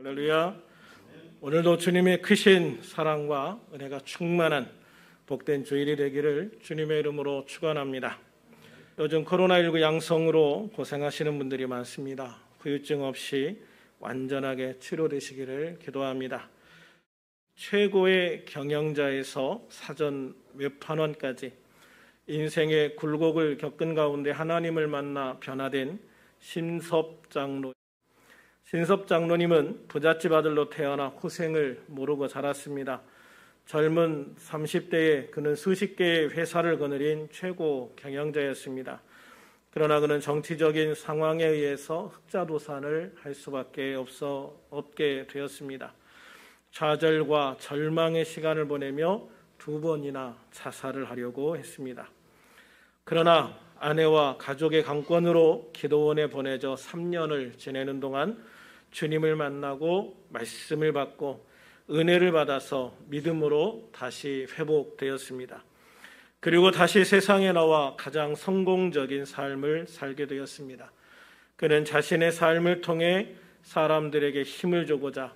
할렐루야. 오늘도 주님의 크신 사랑과 은혜가 충만한 복된 주일이 되기를 주님의 이름으로 축원합니다. 요즘 코로나19 양성으로 고생하시는 분들이 많습니다. 후유증 없이 완전하게 치료되시기를 기도합니다. 최고의 경영자에서 사전 외판원까지 인생의 굴곡을 겪은 가운데 하나님을 만나 변화된 신섭장로님은 부잣집 아들로 태어나 후생을 모르고 자랐습니다. 젊은 30대에 그는 수십 개의 회사를 거느린 최고 경영자였습니다. 그러나 그는 정치적인 상황에 의해서 흑자도산을 할 수밖에 없게 되었습니다. 좌절과 절망의 시간을 보내며 2번이나 자살을 하려고 했습니다. 그러나 아내와 가족의 강권으로 기도원에 보내져 3년을 지내는 동안 주님을 만나고 말씀을 받고 은혜를 받아서 믿음으로 다시 회복되었습니다. 그리고 다시 세상에 나와 가장 성공적인 삶을 살게 되었습니다. 그는 자신의 삶을 통해 사람들에게 힘을 주고자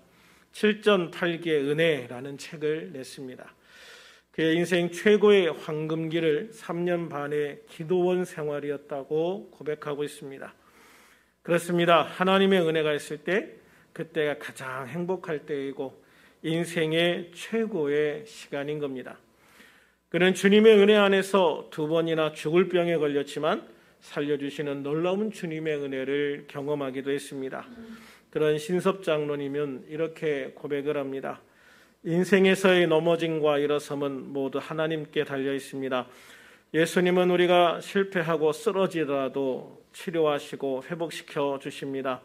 7전8기의 은혜라는 책을 냈습니다. 그의 인생 최고의 황금기를 3년 반의 기도원 생활이었다고 고백하고 있습니다. 그렇습니다. 하나님의 은혜가 있을 때 그때가 가장 행복할 때이고 인생의 최고의 시간인 겁니다. 그는 주님의 은혜 안에서 2번이나 죽을 병에 걸렸지만 살려주시는 놀라운 주님의 은혜를 경험하기도 했습니다. 그런 신섭장로님은 이렇게 고백을 합니다. 인생에서의 넘어짐과 일어섬은 모두 하나님께 달려 있습니다. 예수님은 우리가 실패하고 쓰러지더라도 치료하시고 회복시켜 주십니다.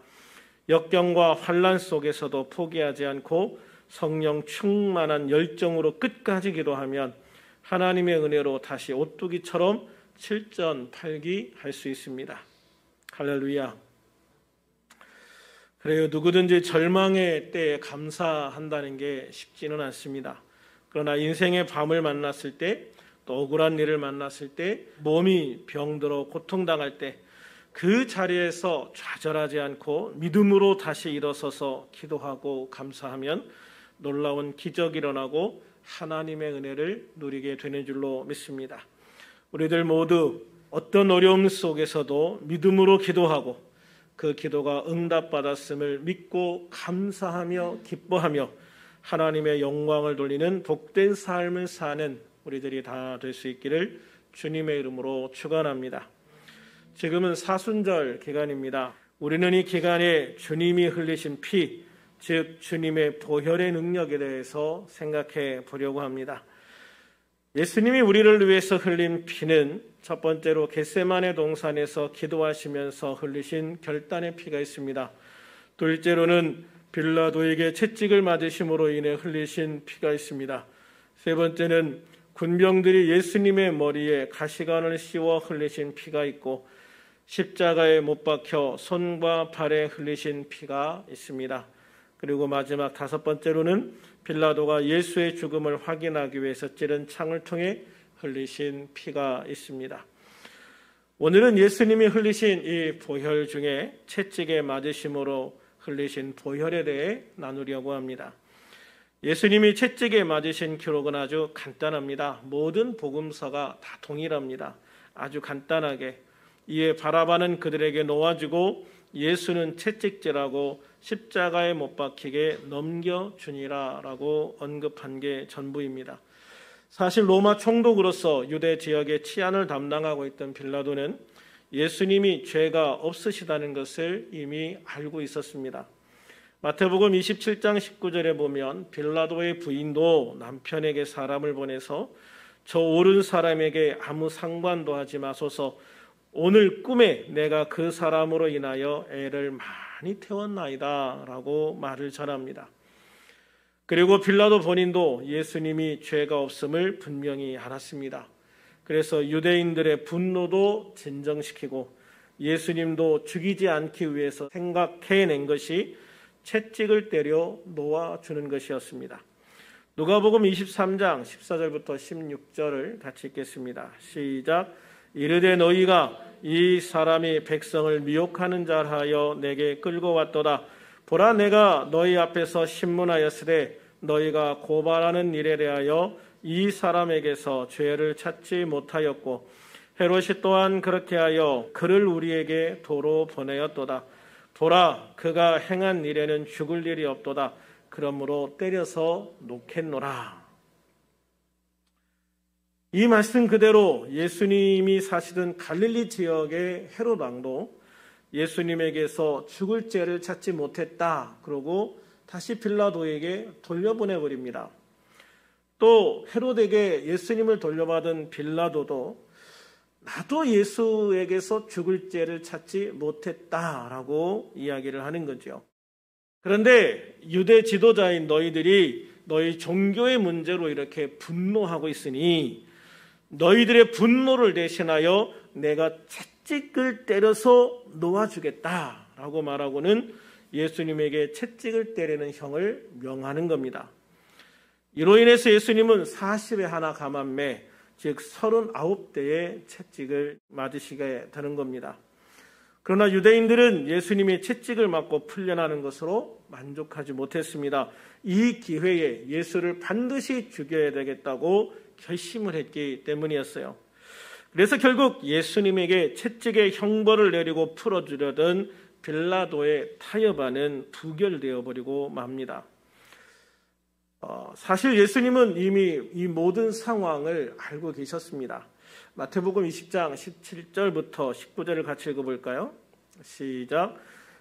역경과 환난 속에서도 포기하지 않고 성령 충만한 열정으로 끝까지 기도하면 하나님의 은혜로 다시 오뚜기처럼 7전8기 할 수 있습니다. 할렐루야. 그래요. 누구든지 절망의 때에 감사한다는 게 쉽지는 않습니다. 그러나 인생의 밤을 만났을 때, 또 억울한 일을 만났을 때, 몸이 병들어 고통당할 때 그 자리에서 좌절하지 않고 믿음으로 다시 일어서서 기도하고 감사하면 놀라운 기적이 일어나고 하나님의 은혜를 누리게 되는 줄로 믿습니다. 우리들 모두 어떤 어려움 속에서도 믿음으로 기도하고 그 기도가 응답받았음을 믿고 감사하며 기뻐하며 하나님의 영광을 돌리는 복된 삶을 사는 우리들이 다 될 수 있기를 주님의 이름으로 축원합니다. 지금은 사순절 기간입니다. 우리는 이 기간에 주님이 흘리신 피, 즉 주님의 보혈의 능력에 대해서 생각해 보려고 합니다. 예수님이 우리를 위해서 흘린 피는 첫 번째로 겟세마네 동산에서 기도하시면서 흘리신 결단의 피가 있습니다. 둘째로는 빌라도에게 채찍을 맞으심으로 인해 흘리신 피가 있습니다. 세 번째는 군병들이 예수님의 머리에 가시관을 씌워 흘리신 피가 있고 십자가에 못 박혀 손과 발에 흘리신 피가 있습니다. 그리고 마지막 5번째로는 빌라도가 예수의 죽음을 확인하기 위해서 찌른 창을 통해 흘리신 피가 있습니다. 오늘은 예수님이 흘리신 이 보혈 중에 채찍에 맞으심으로 흘리신 보혈에 대해 나누려고 합니다. 예수님이 채찍에 맞으신 기록은 아주 간단합니다. 모든 복음서가 다 동일합니다. 아주 간단하게 이에 바라바는 그들에게 놓아주고 예수는 채찍질하고 십자가에 못 박히게 넘겨주니라 라고 언급한 게 전부입니다. 사실 로마 총독으로서 유대 지역의 치안을 담당하고 있던 빌라도는 예수님이 죄가 없으시다는 것을 이미 알고 있었습니다. 마태복음 27장 19절에 보면 빌라도의 부인도 남편에게 사람을 보내서 저 옳은 사람에게 아무 상관도 하지 마소서, 오늘 꿈에 내가 그 사람으로 인하여 애를 많이 태웠나이다 라고 말을 전합니다. 그리고 빌라도 본인도 예수님이 죄가 없음을 분명히 알았습니다. 그래서 유대인들의 분노도 진정시키고 예수님도 죽이지 않기 위해서 생각해낸 것이 채찍을 때려 놓아주는 것이었습니다. 누가복음 23장 14절부터 16절을 같이 읽겠습니다. 시작. 이르되 너희가 이 사람이 백성을 미혹하는 자라 하여 내게 끌고 왔도다. 보라, 내가 너희 앞에서 신문하였으되 너희가 고발하는 일에 대하여 이 사람에게서 죄를 찾지 못하였고 헤롯이 또한 그렇게 하여 그를 우리에게 도로 보내었도다. 보라, 그가 행한 일에는 죽을 일이 없도다. 그러므로 때려서 놓겠노라. 이 말씀 그대로 예수님이 사시던 갈릴리 지역의 헤롯 왕도 예수님에게서 죽을 죄를 찾지 못했다. 그러고 다시 빌라도에게 돌려보내버립니다. 또 헤롯에게 예수님을 돌려받은 빌라도도 나도 예수에게서 죽을 죄를 찾지 못했다라고 이야기를 하는 거죠. 그런데 유대 지도자인 너희들이 너희 종교의 문제로 이렇게 분노하고 있으니 너희들의 분노를 대신하여 내가 채찍을 때려서 놓아주겠다라고 말하고는 예수님에게 채찍을 때리는 형을 명하는 겁니다. 이로 인해서 예수님은 40에 하나 감한매, 즉 39대의 채찍을 맞으시게 되는 겁니다. 그러나 유대인들은 예수님이 채찍을 맞고 풀려나는 것으로 만족하지 못했습니다. 이 기회에 예수를 반드시 죽여야 되겠다고 결심을 했기 때문이었어요. 그래서 결국 예수님에게 채찍의 형벌을 내리고 풀어주려던 빌라도의 타협안은 부결되어 버리고 맙니다. 사실 예수님은 이미 이 모든 상황을 알고 계셨습니다. 마태복음 20장 17절부터 19절을 같이 읽어볼까요? 시작.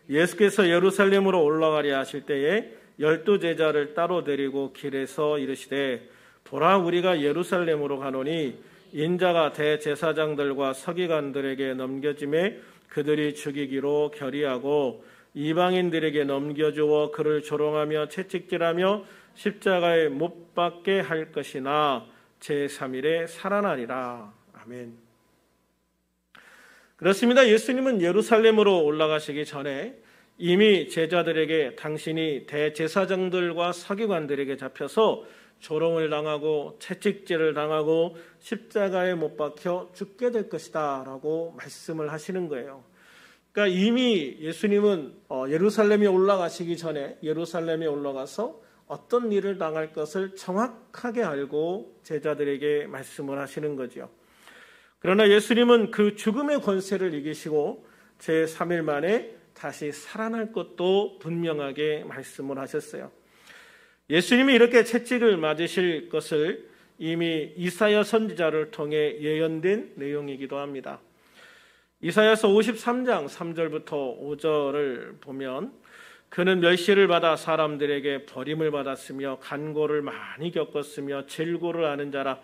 예수께서 예루살렘으로 올라가려 하실 때에 12제자를 따로 데리고 길에서 이르시되 보라, 우리가 예루살렘으로 가노니 인자가 대제사장들과 서기관들에게 넘겨짐에 그들이 죽이기로 결의하고 이방인들에게 넘겨주어 그를 조롱하며 채찍질하며 십자가에 못 박게 할 것이나 제3일에 살아나리라. 아멘. 그렇습니다. 예수님은 예루살렘으로 올라가시기 전에 이미 제자들에게 당신이 대제사장들과 서기관들에게 잡혀서 조롱을 당하고 채찍질을 당하고 십자가에 못 박혀 죽게 될 것이다 라고 말씀을 하시는 거예요. 그러니까 이미 예수님은 예루살렘에 올라가시기 전에 예루살렘에 올라가서 어떤 일을 당할 것을 정확하게 알고 제자들에게 말씀을 하시는 거죠. 그러나 예수님은 그 죽음의 권세를 이기시고 제3일 만에 다시 살아날 것도 분명하게 말씀을 하셨어요. 예수님이 이렇게 채찍을 맞으실 것을 이미 이사야 선지자를 통해 예언된 내용이기도 합니다. 이사야서 53장 3절부터 5절을 보면 그는 멸시를 받아 사람들에게 버림을 받았으며 간고를 많이 겪었으며 질고를 아는 자라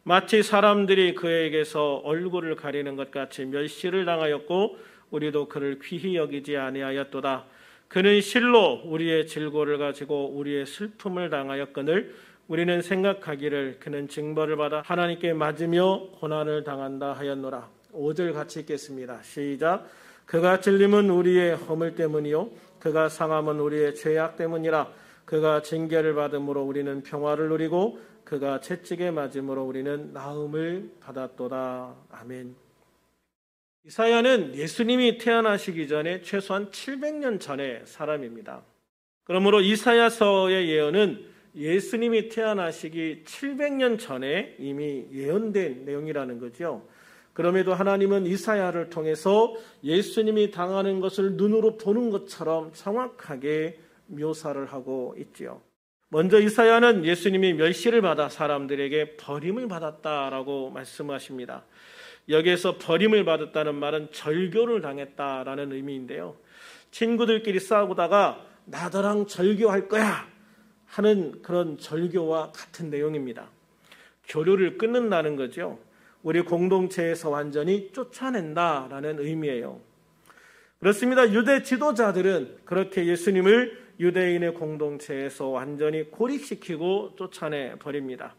마치 사람들이 그에게서 얼굴을 가리는 것 같이 멸시를 당하였고 우리도 그를 귀히 여기지 아니하였도다. 그는 실로 우리의 질고를 가지고 우리의 슬픔을 당하였거늘 우리는 생각하기를 그는 징벌을 받아 하나님께 맞으며 고난을 당한다 하였노라. 5절 같이 읽겠습니다. 시작. 그가 찔림은 우리의 허물 때문이요 그가 상함은 우리의 죄악 때문이라. 그가 징계를 받음으로 우리는 평화를 누리고 그가 채찍에 맞음으로 우리는 나음을 받았도다. 아멘. 이사야는 예수님이 태어나시기 전에 최소한 700년 전의 사람입니다. 그러므로 이사야서의 예언은 예수님이 태어나시기 700년 전에 이미 예언된 내용이라는 거죠. 그럼에도 하나님은 이사야를 통해서 예수님이 당하는 것을 눈으로 보는 것처럼 정확하게 묘사를 하고 있지요. 먼저 이사야는 예수님이 멸시를 받아 사람들에게 버림을 받았다라고 말씀하십니다. 여기에서 버림을 받았다는 말은 절교를 당했다라는 의미인데요. 친구들끼리 싸우다가 나더랑 절교할 거야 하는 그런 절교와 같은 내용입니다. 교류를 끊는다는 거죠. 우리 공동체에서 완전히 쫓아낸다라는 의미예요. 그렇습니다. 유대 지도자들은 그렇게 예수님을 유대인의 공동체에서 완전히 고립시키고 쫓아내 버립니다.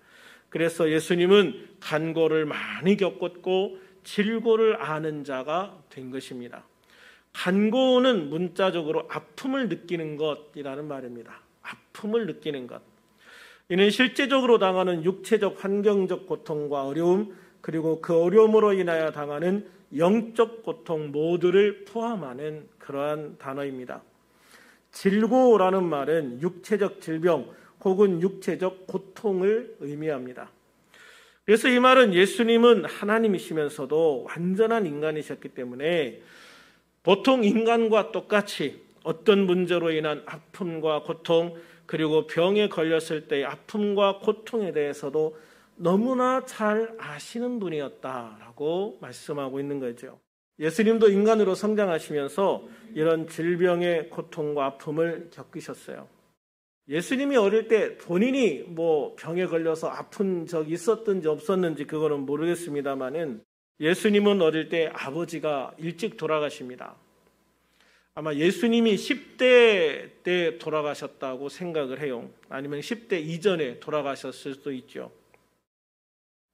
그래서 예수님은 간고를 많이 겪었고 질고를 아는 자가 된 것입니다. 간고는 문자적으로 아픔을 느끼는 것이라는 말입니다. 아픔을 느끼는 것. 이는 실제적으로 당하는 육체적 환경적 고통과 어려움 그리고 그 어려움으로 인하여 당하는 영적 고통 모두를 포함하는 그러한 단어입니다. 질고라는 말은 육체적 질병 혹은 육체적 고통을 의미합니다. 그래서 이 말은 예수님은 하나님이시면서도 완전한 인간이셨기 때문에 보통 인간과 똑같이 어떤 문제로 인한 아픔과 고통, 그리고 병에 걸렸을 때의 아픔과 고통에 대해서도 너무나 잘 아시는 분이었다라고 말씀하고 있는 거죠. 예수님도 인간으로 성장하시면서 이런 질병의 고통과 아픔을 겪으셨어요. 예수님이 어릴 때 본인이 병에 걸려서 아픈 적이 있었든지 없었는지 그거는 모르겠습니다만은 예수님은 어릴 때 아버지가 일찍 돌아가십니다. 아마 예수님이 10대 때 돌아가셨다고 생각을 해요. 아니면 10대 이전에 돌아가셨을 수도 있죠.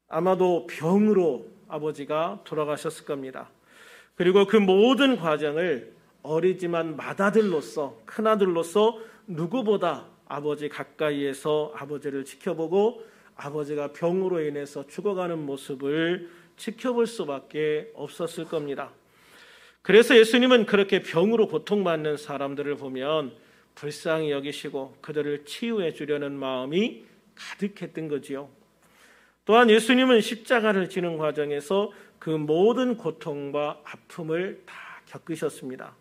아마도 병으로 아버지가 돌아가셨을 겁니다. 그리고 그 모든 과정을 어리지만 맏아들로서, 큰아들로서 누구보다 아버지 가까이에서 아버지를 지켜보고 아버지가 병으로 인해서 죽어가는 모습을 지켜볼 수밖에 없었을 겁니다. 그래서 예수님은 그렇게 병으로 고통받는 사람들을 보면 불쌍히 여기시고 그들을 치유해 주려는 마음이 가득했던 거지요. 또한 예수님은 십자가를 지는 과정에서 그 모든 고통과 아픔을 다 겪으셨습니다.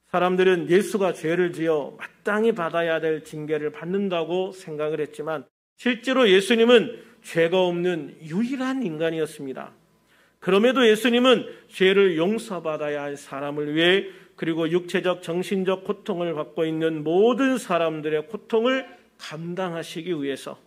사람들은 예수가 죄를 지어 마땅히 받아야 될 징계를 받는다고 생각을 했지만 실제로 예수님은 죄가 없는 유일한 인간이었습니다. 그럼에도 예수님은 죄를 용서받아야 할 사람을 위해 그리고 육체적, 정신적 고통을 받고 있는 모든 사람들의 고통을 감당하시기 위해서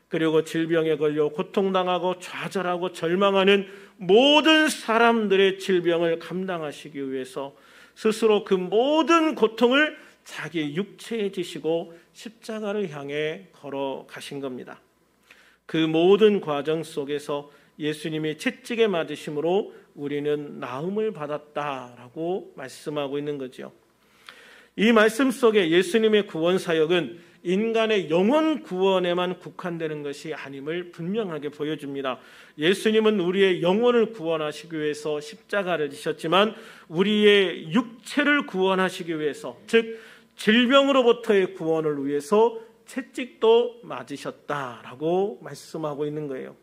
그리고 질병에 걸려 고통당하고 좌절하고 절망하는 모든 사람들의 질병을 감당하시기 위해서 스스로 그 모든 고통을 자기 육체에 지시고 십자가를 향해 걸어가신 겁니다. 그 모든 과정 속에서 예수님이 채찍에 맞으심으로 우리는 나음을 받았다라고 말씀하고 있는 거죠. 이 말씀 속에 예수님의 구원 사역은 인간의 영혼 구원에만 국한되는 것이 아님을 분명하게 보여줍니다. 예수님은 우리의 영혼을 구원하시기 위해서 십자가를 지셨지만 우리의 육체를 구원하시기 위해서, 즉 질병으로부터의 구원을 위해서 채찍도 맞으셨다라고 말씀하고 있는 거예요.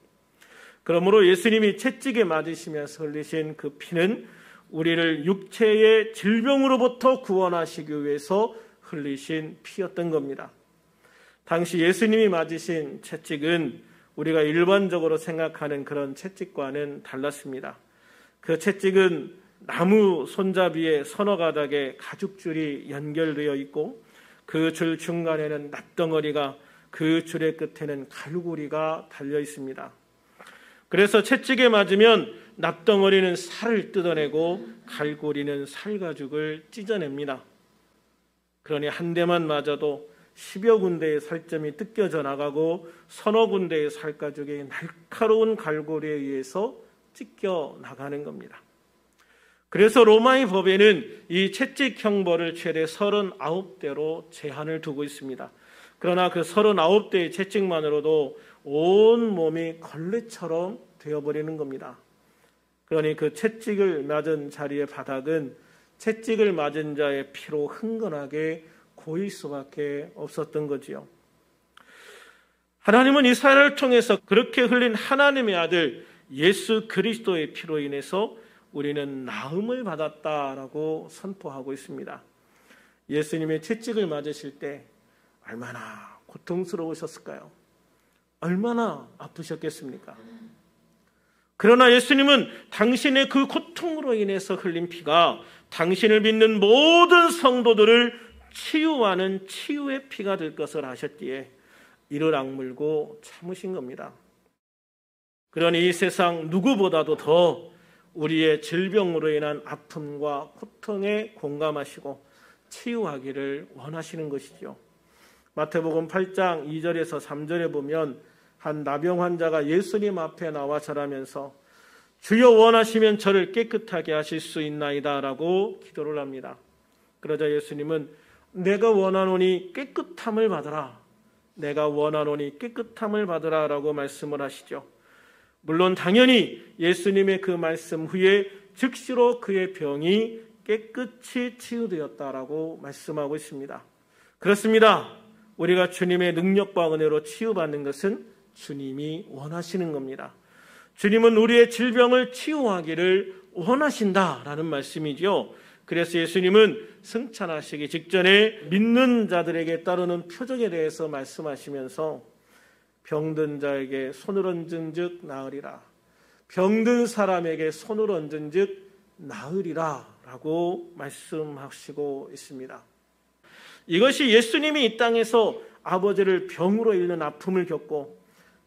그러므로 예수님이 채찍에 맞으시면서 흘리신 그 피는 우리를 육체의 질병으로부터 구원하시기 위해서 흘리신 피였던 겁니다. 당시 예수님이 맞으신 채찍은 우리가 일반적으로 생각하는 그런 채찍과는 달랐습니다. 그 채찍은 나무 손잡이에 서너 가닥의 가죽줄이 연결되어 있고 그 줄 중간에는 납덩어리가, 그 줄의 끝에는 갈고리가 달려 있습니다. 그래서 채찍에 맞으면 납덩어리는 살을 뜯어내고 갈고리는 살가죽을 찢어냅니다. 그러니 한 대만 맞아도 10여 군데의 살점이 뜯겨져 나가고 서너 군데의 살가죽이 날카로운 갈고리에 의해서 찢겨 나가는 겁니다. 그래서 로마의 법에는 이 채찍 형벌을 최대 39대로 제한을 두고 있습니다. 그러나 그 39대의 채찍만으로도 온 몸이 걸레처럼 되어버리는 겁니다. 그러니 그 채찍을 맞은 자리의 바닥은 채찍을 맞은 자의 피로 흥건하게 고일 수밖에 없었던 거지요. 하나님은 이스라엘을 통해서 그렇게 흘린 하나님의 아들 예수 그리스도의 피로 인해서 우리는 나음을 받았다라고 선포하고 있습니다. 예수님의 채찍을 맞으실 때 얼마나 고통스러우셨을까요? 얼마나 아프셨겠습니까? 그러나 예수님은 당신의 그 고통으로 인해서 흘린 피가 당신을 믿는 모든 성도들을 치유하는 치유의 피가 될 것을 아셨기에 이를 악물고 참으신 겁니다. 그러니 이 세상 누구보다도 더 우리의 질병으로 인한 아픔과 고통에 공감하시고 치유하기를 원하시는 것이죠. 마태복음 8장 2절에서 3절에 보면 한 나병 환자가 예수님 앞에 나와 절하면서 주여 원하시면 저를 깨끗하게 하실 수 있나이다 라고 기도를 합니다. 그러자 예수님은 내가 원하노니 깨끗함을 받으라, 내가 원하노니 깨끗함을 받으라 라고 말씀을 하시죠. 물론 당연히 예수님의 그 말씀 후에 즉시로 그의 병이 깨끗이 치유되었다라고 말씀하고 있습니다. 그렇습니다. 우리가 주님의 능력과 은혜로 치유받는 것은 주님이 원하시는 겁니다. 주님은 우리의 질병을 치유하기를 원하신다라는 말씀이죠. 그래서 예수님은 승천하시기 직전에 믿는 자들에게 따르는 표적에 대해서 말씀하시면서 병든 자에게 손을 얹은 즉 나으리라, 병든 사람에게 손을 얹은 즉 나으리라 라고 말씀하시고 있습니다. 이것이 예수님이 이 땅에서 아버지를 병으로 잃는 아픔을 겪고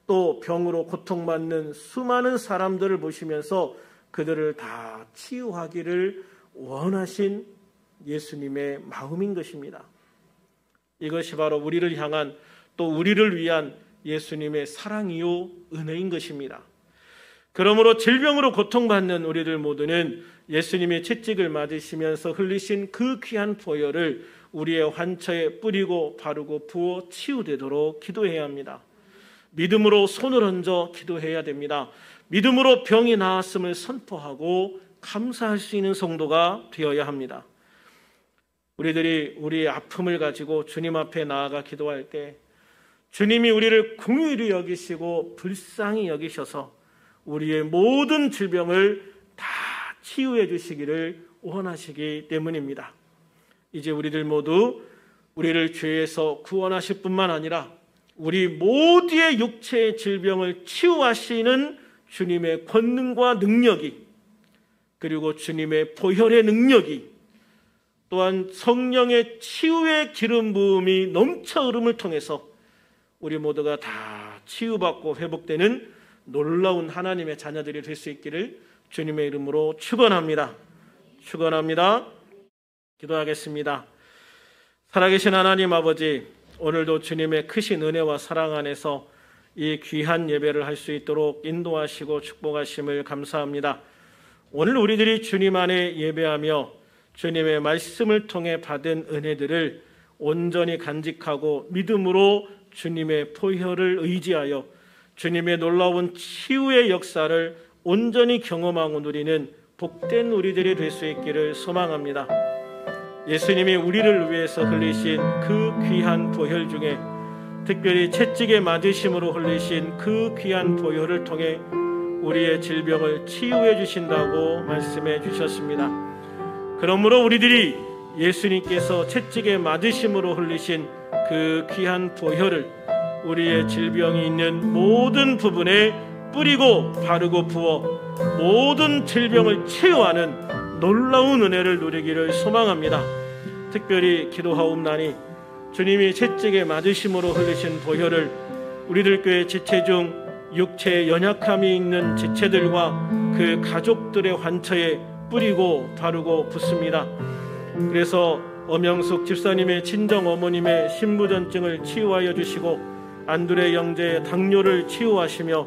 또 병으로 고통받는 수많은 사람들을 보시면서 그들을 다 치유하기를 원하신 예수님의 마음인 것입니다. 이것이 바로 우리를 향한 또 우리를 위한 예수님의 사랑이요 은혜인 것입니다. 그러므로 질병으로 고통받는 우리들 모두는 예수님의 채찍을 맞으시면서 흘리신 그 귀한 보혈을 우리의 환처에 뿌리고 바르고 부어 치유되도록 기도해야 합니다. 믿음으로 손을 얹어 기도해야 됩니다. 믿음으로 병이 나았음을 선포하고 감사할 수 있는 성도가 되어야 합니다. 우리들이 우리의 아픔을 가지고 주님 앞에 나아가 기도할 때 주님이 우리를 긍휼히 여기시고 불쌍히 여기셔서 우리의 모든 질병을 다 치유해 주시기를 원하시기 때문입니다. 이제 우리들 모두 우리를 죄에서 구원하실 뿐만 아니라 우리 모두의 육체의 질병을 치유하시는 주님의 권능과 능력이, 그리고 주님의 보혈의 능력이, 또한 성령의 치유의 기름 부음이 넘쳐 흐름을 통해서 우리 모두가 다 치유받고 회복되는 놀라운 하나님의 자녀들이 될 수 있기를 주님의 이름으로 축원합니다. 축원합니다. 기도하겠습니다. 살아계신 하나님 아버지, 오늘도 주님의 크신 은혜와 사랑 안에서 이 귀한 예배를 할 수 있도록 인도하시고 축복하심을 감사합니다. 오늘 우리들이 주님 안에 예배하며 주님의 말씀을 통해 받은 은혜들을 온전히 간직하고 믿음으로 주님의 보혈을 의지하여 주님의 놀라운 치유의 역사를 온전히 경험하고 누리는 복된 우리들이 될 수 있기를 소망합니다. 예수님이 우리를 위해서 흘리신 그 귀한 보혈 중에 특별히 채찍에 맞으심으로 흘리신 그 귀한 보혈을 통해 우리의 질병을 치유해 주신다고 말씀해 주셨습니다. 그러므로 우리들이 예수님께서 채찍에 맞으심으로 흘리신 그 귀한 보혈을 우리의 질병이 있는 모든 부분에 뿌리고 바르고 부어 모든 질병을 치유하는 놀라운 은혜를 누리기를 소망합니다. 특별히 기도하옵나니 주님이 채찍에 맞으심으로 흘리신 보혈을 우리들 교회 지체 중 육체에 연약함이 있는 지체들과 그 가족들의 환처에 뿌리고 바르고 붓습니다. 그래서 엄영숙 집사님의 친정 어머님의 신부전증을 치유하여 주시고 안드레 영재의 당뇨를 치유하시며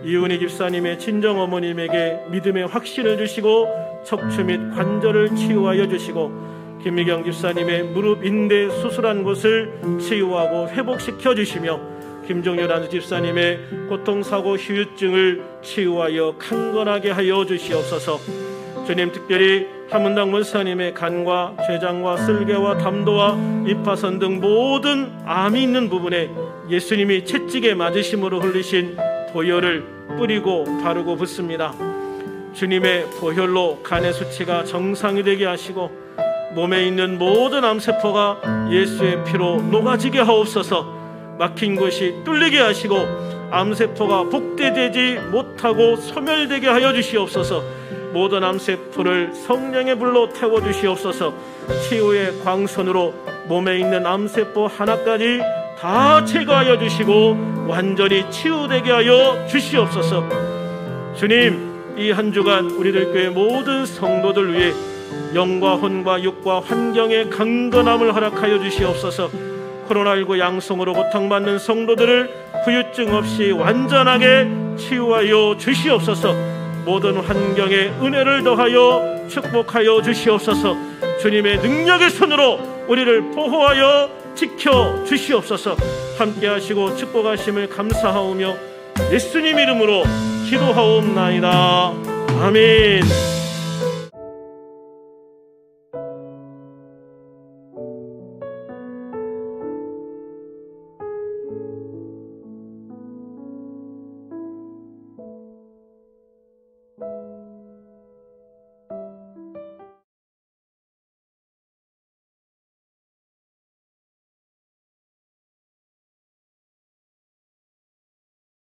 이은희 집사님의 친정 어머님에게 믿음의 확신을 주시고 척추 및 관절을 치유하여 주시고 김미경 집사님의 무릎 인대 수술한 곳을 치유하고 회복시켜 주시며 김종렬 안수 집사님의 고통사고 후유증을 치유하여 강건하게 하여 주시옵소서. 주님, 특별히 하문당 원사님의 간과 췌장과 쓸개와 담도와 입하선 등 모든 암이 있는 부분에 예수님이 채찍에 맞으심으로 흘리신 보혈을 뿌리고 바르고 붓습니다. 주님의 보혈로 간의 수치가 정상이 되게 하시고 몸에 있는 모든 암세포가 예수의 피로 녹아지게 하옵소서. 막힌 곳이 뚫리게 하시고 암세포가 복대되지 못하고 소멸되게 하여 주시옵소서. 모든 암세포를 성령의 불로 태워주시옵소서. 치유의 광선으로 몸에 있는 암세포 하나까지 다 제거하여 주시고 완전히 치유되게 하여 주시옵소서. 주님, 이 한 주간 우리들 교회 모든 성도들 위해 영과 혼과 육과 환경의 강건함을 허락하여 주시옵소서. 코로나19 양성으로 고통받는 성도들을 후유증 없이 완전하게 치유하여 주시옵소서. 모든 환경에 은혜를 더하여 축복하여 주시옵소서. 주님의 능력의 손으로 우리를 보호하여 지켜 주시옵소서. 함께 하시고 축복하심을 감사하오며 예수님 이름으로 기도하옵나이다. 아멘.